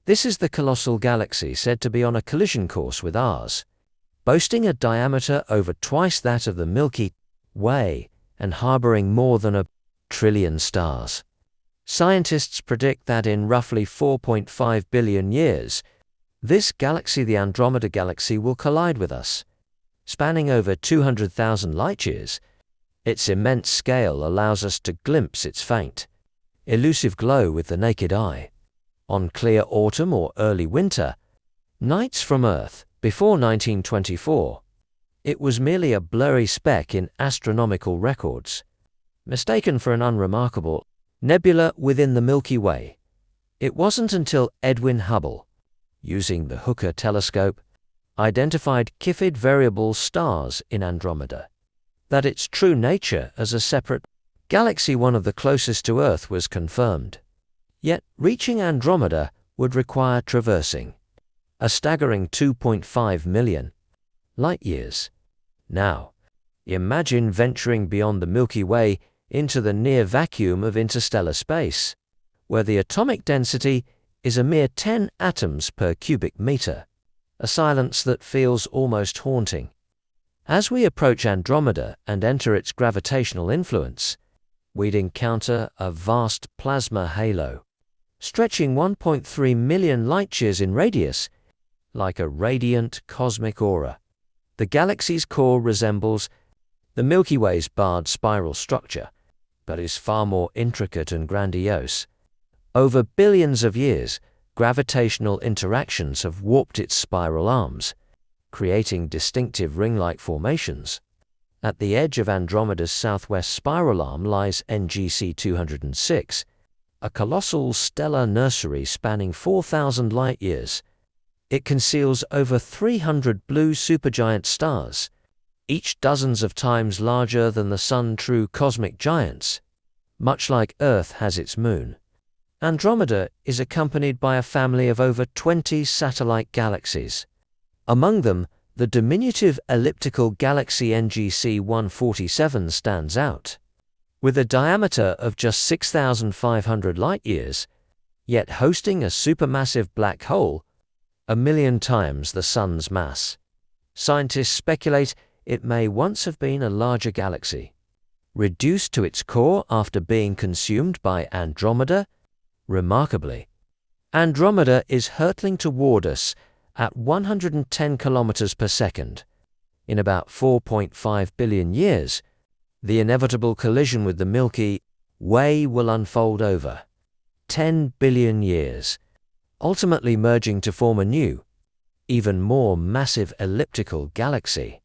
This is the colossal galaxy said to be on a collision course with ours, boasting a diameter over twice that of the Milky Way and harboring more than 1 trillion stars. Scientists predict that in roughly 4.5 billion years, this galaxy, the Andromeda galaxy, will collide with us. Spanning over 200,000 light-years, its immense scale allows us to glimpse its faint, elusive glow with the naked eye. On clear autumn or early winter nights from Earth before 1924, it was merely a blurry speck in astronomical records, mistaken for an unremarkable nebula within the Milky Way. It wasn't until Edwin Hubble, using the Hooker telescope, identified Cepheid variable stars in Andromeda, that its true nature as a separate galaxy, one of the closest to Earth, was confirmed. Yet reaching Andromeda would require traversing a staggering 2.5 million light-years. Now, imagine venturing beyond the Milky Way into the near vacuum of interstellar space, where the atomic density is a mere 10 atoms per cubic meter, a silence that feels almost haunting. As we approach Andromeda and enter its gravitational influence, we'd encounter a vast plasma halo, stretching 1.3 million light-years in radius, like a radiant cosmic aura. The galaxy's core resembles the Milky Way's barred spiral structure, but is far more intricate and grandiose. Over billions of years, gravitational interactions have warped its spiral arms, creating distinctive ring-like formations. At the edge of Andromeda's southwest spiral arm lies NGC 206, a colossal stellar nursery spanning 4,000 light-years. It conceals over 300 blue supergiant stars, each dozens of times larger than the Sun, true cosmic giants. Much like Earth has its moon, Andromeda is accompanied by a family of over 20 satellite galaxies. Among them, the diminutive elliptical galaxy NGC 147 stands out. With a diameter of just 6,500 light-years, yet hosting a supermassive black hole, 1 million times the Sun's mass. Scientists speculate it may once have been a larger galaxy, reduced to its core after being consumed by Andromeda. Remarkably, Andromeda is hurtling toward us at 110 kilometers per second. In about 4.5 billion years, the inevitable collision with the Milky Way will unfold over 10 billion years, ultimately merging to form a new, even more massive elliptical galaxy.